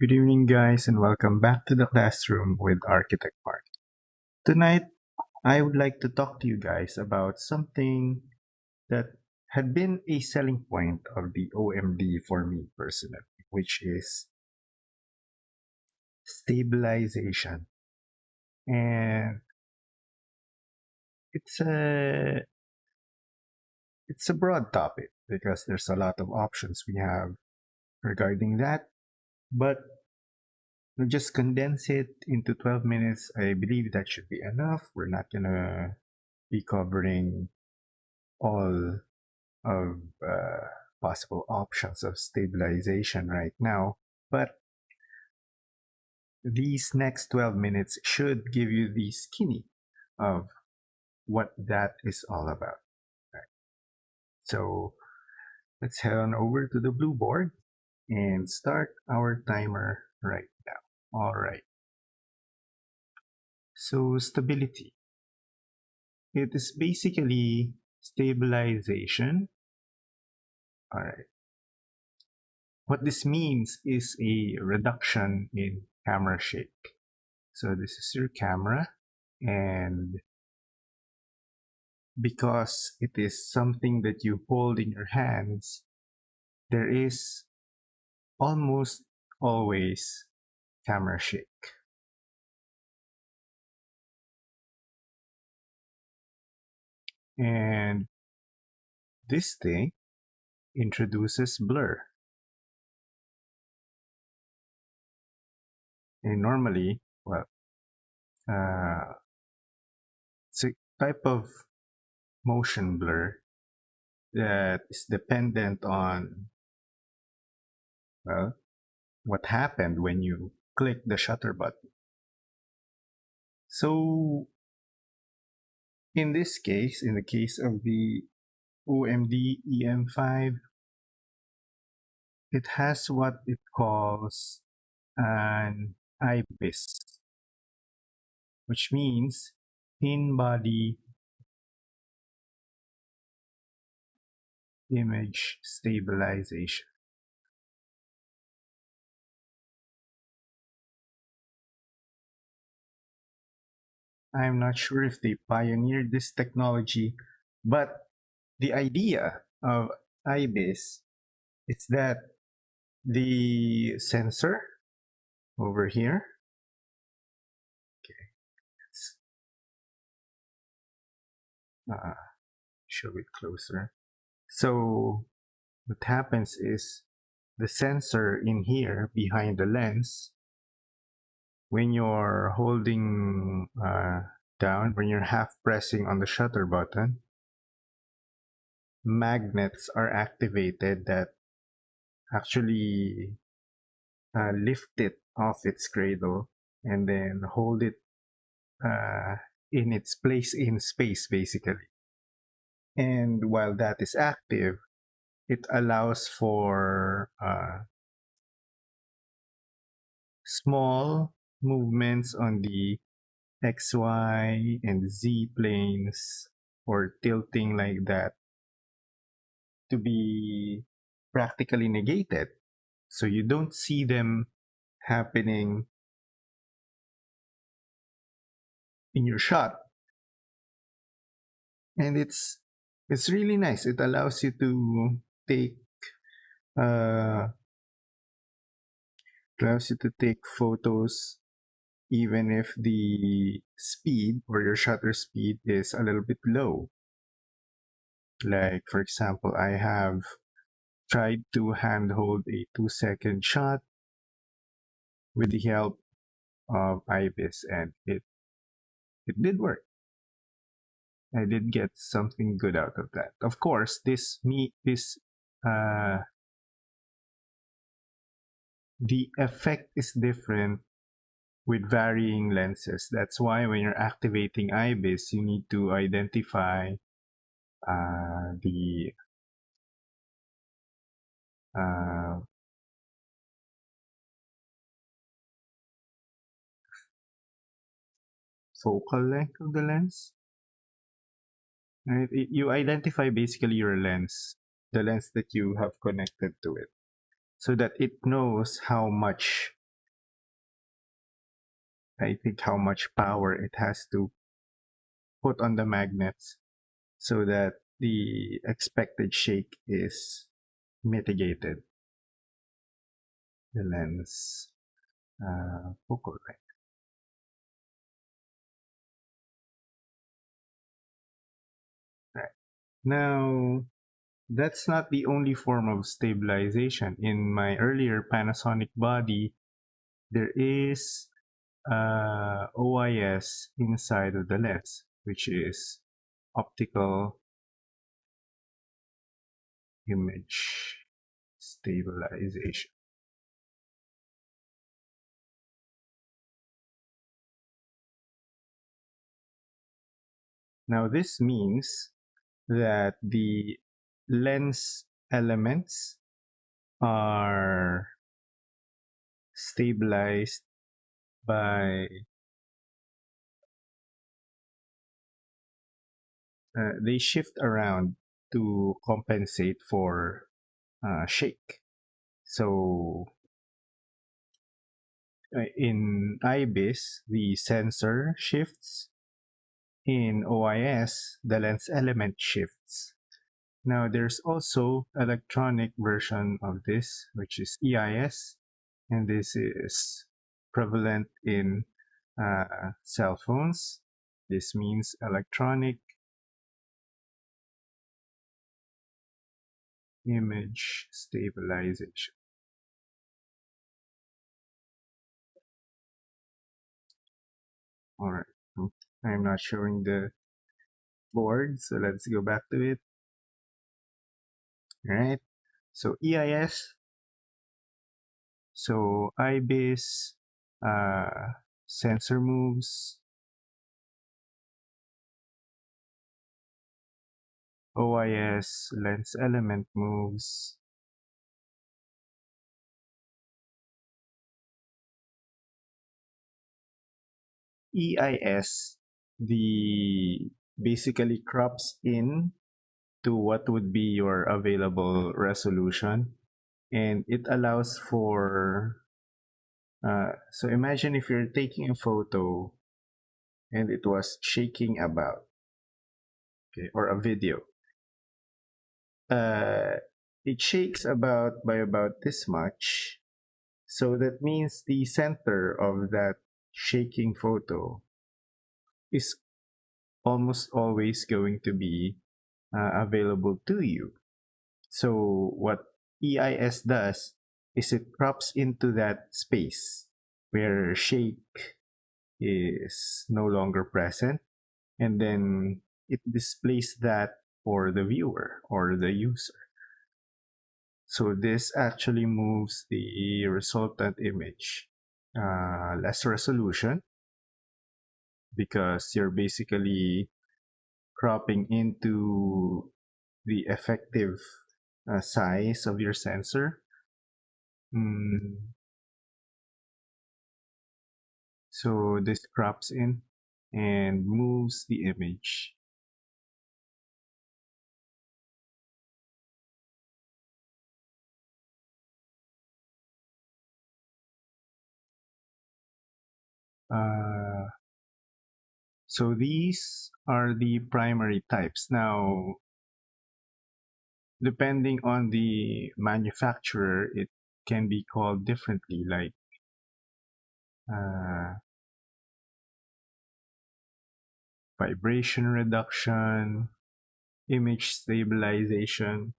Good evening, guys, and welcome back to the classroom with Architect Mark. Tonight, I would like to talk to you guys about something that had been a selling point of the OMD for me personally, which is stabilization. And it's a it's a broad topic because there's a lot of options we have regarding that, but we'll just condense it into 12 minutes. I believe that should be enough. We're not gonna be covering all of possible options of stabilization right now, but these next 12 minutes should give you the skinny of what that is all about. Right. So let's head on over to the blue board and start our timer right now. All right. So stability. It is basically stabilization. All right. What this means is a reduction in camera shake. So this is your camera, and because it is something that you hold in your hands, there is almost always camera shake. And this thing introduces blur. And normally, well, it's a type of motion blur that is dependent on, well, what happened when you click the shutter button. So in this case, in the case of the OMD E-M5, it has what it calls an IBIS, which means in-body image stabilization. I'm not sure if they pioneered this technology, but the idea of IBIS is that the sensor over here, okay, let's show it closer. So what happens is the sensor in here behind the lens, when you're holding down, when you're half pressing on the shutter button, magnets are activated that actually lift it off its cradle and then hold it in its place in space, basically. And while that is active, it allows for small movements on the X, Y, and Z planes, or tilting like that, to be practically negated. So you don't see them happening in your shot. And it's really nice. It allows you to take photos even if the speed or your shutter speed is a little bit low. Like, for example, I have tried to handhold a 2-second shot with the help of IBIS, and it did work. I did get something good out of that. Of course, the effect is different with varying lenses. That's why when you're activating IBIS, you need to identify the focal length of the lens. Right? You identify basically your lens, the lens that you have connected to it, so that it knows how much I think, how much power it has to put on the magnets so that the expected shake is mitigated. The lens focal length. Right. Now, that's not the only form of stabilization. In my earlier Panasonic body, there is OIS inside of the lens, which is optical image stabilization. Now, this means that the lens elements are stabilized by they shift around to compensate for shake. So in IBIS, the sensor shifts. In OIS, the lens element shifts. Now there's also electronic version of this, which is EIS, and this is prevalent in cell phones. This means electronic image stabilization. All right, I'm not showing the board, so let's go back to it. All right, so EIS, so IBIS, sensor moves, OIS, lens element moves, EIS, the basically crops in to what would be your available resolution, and it allows for so imagine if you're taking a photo and it was shaking about, okay, or a video, uh, it shakes about by about this much, so that means the center of that shaking photo is almost always going to be available to you. So what EIS does is it crops into that space where shake is no longer present, and then it displays that for the viewer or the user. So this actually moves the resultant image less resolution, because you're basically cropping into the effective size of your sensor. So this crops in and moves the image. Uh, so these are the primary types. Now, depending on the manufacturer, it can be called differently, like uh, vibration reduction, image stabilization.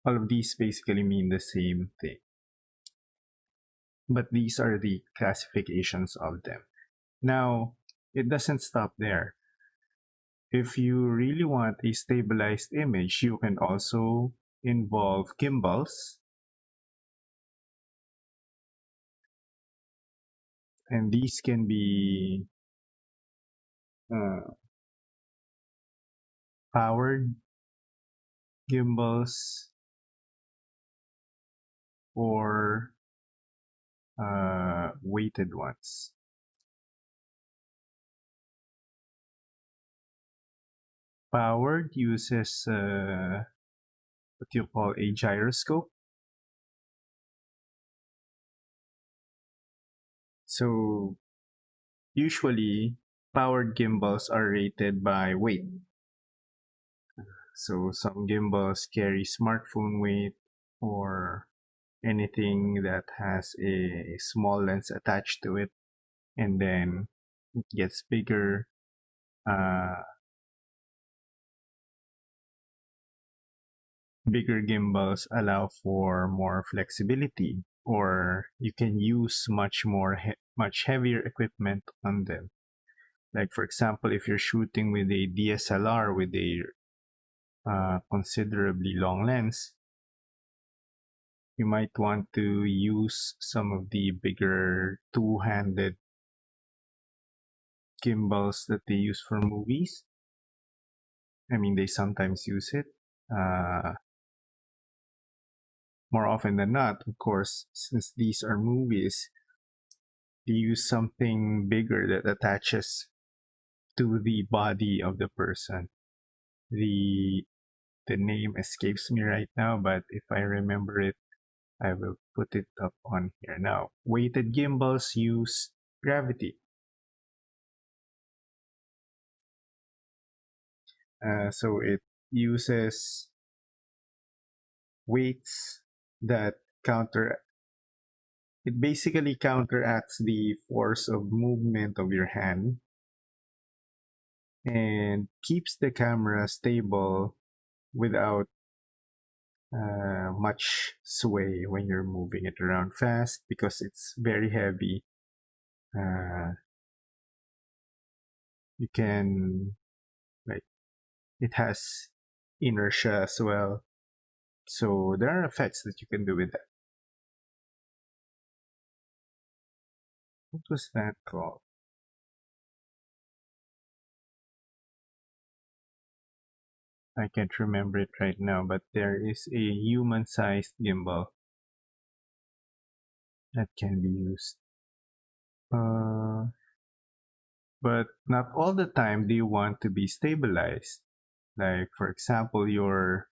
All of these basically mean the same thing. But these are the classifications of them. Now, it doesn't stop there. If you really want a stabilized image, you can also involve gimbals. And these can be uh, powered gimbals or weighted ones. Powered uses what you call a Mm-hmm. gyroscope. So usually powered gimbals are rated by weight. So some gimbals carry smartphone weight or anything that has a small lens attached to it, and then it gets bigger. Uh, Bigger gimbals allow for more flexibility, or you can use much heavier equipment on them. Like for example, if you're shooting with a DSLR with a considerably long lens, you might want to use some of the bigger two-handed gimbals that they use for movies. I mean, they sometimes use it. More often than not, of course, since these are movies, they use something bigger that attaches to the body of the person. The the name escapes me right now, but if I remember it, I will put it up on here. Now, weighted gimbals use gravity. So it uses weights that counter it basically counteracts the force of movement of your hand and keeps the camera stable without much sway when you're moving it around fast because it's very heavy. Uh, you can, like, it has inertia as well. So there are effects that you can do with that. What was that called? I can't remember it right now, but there is a human-sized gimbal that can be used. Uh, but not all the time do you want to be stabilized. Like, for example, you're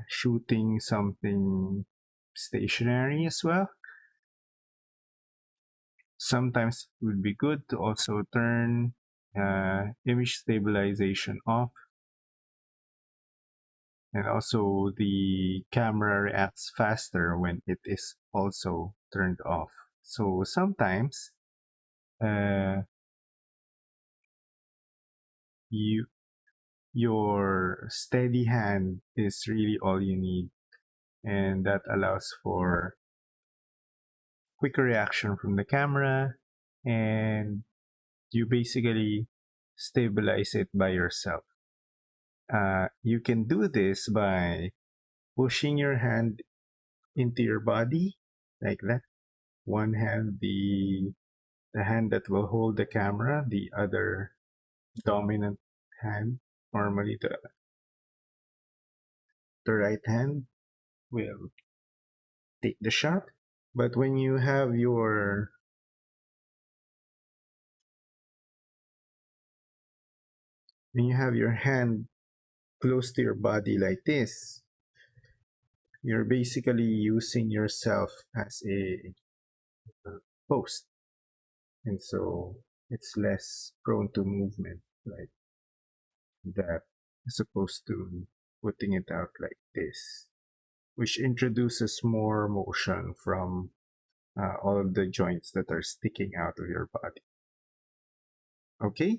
shooting something stationary as well. Sometimes it would be good to also turn image stabilization off. And also the camera reacts faster when it is also turned off. So sometimes uh, you your steady hand is really all you need, and that allows for quicker reaction from the camera, and you basically stabilize it by yourself. You can do this by pushing your hand into your body like that. One hand, the hand that will hold the camera, the other dominant hand, normally the right hand, will take the shot. But when you have your hand close to your body like this, you're basically using yourself as a post, and so it's less prone to movement like that, as opposed to putting it out like this, which introduces more motion from all of the joints that are sticking out of your body. Okay,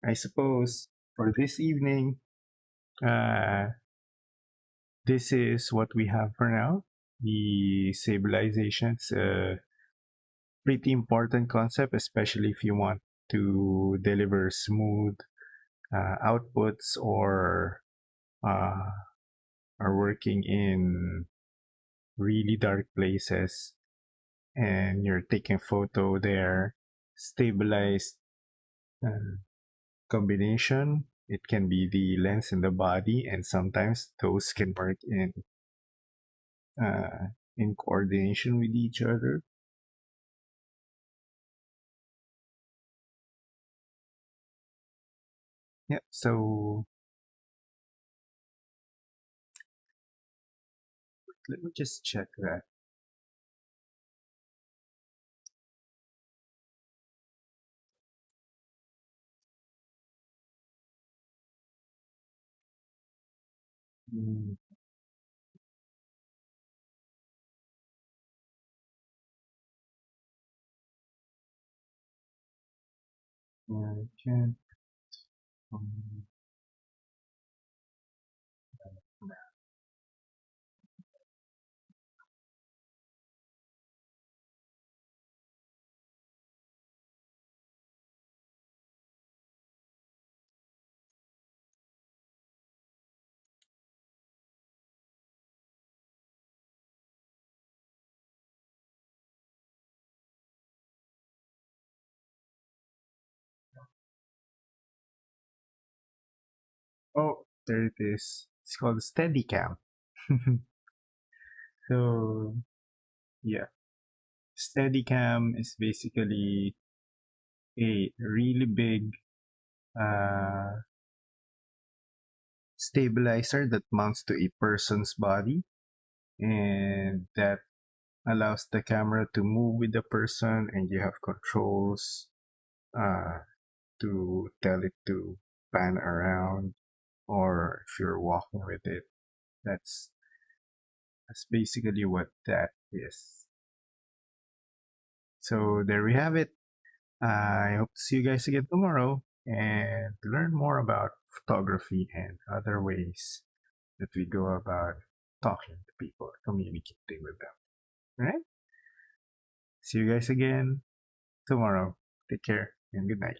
I suppose for this evening, uh, this is what we have for now. The stabilization's a pretty important concept, especially if you want to deliver smooth outputs or uh, are working in really dark places and you're taking photo there. Stabilized uh, combination, it can be the lens and the body, and sometimes those can work in coordination with each other. Yeah, so let me just check that. Mm, I can't. um, Oh, there it is. It's called Steadicam. So yeah, Steadicam is basically a really big uh, stabilizer that mounts to a person's body, and that allows the camera to move with the person, and you have controls uh, to tell it to pan around, or if you're walking with it. That's that's basically what that is. So there we have it. I hope to see you guys again tomorrow and to learn more about photography and other ways that we go about talking to people, communicating with them. All right? See you guys again tomorrow. Take care and good night.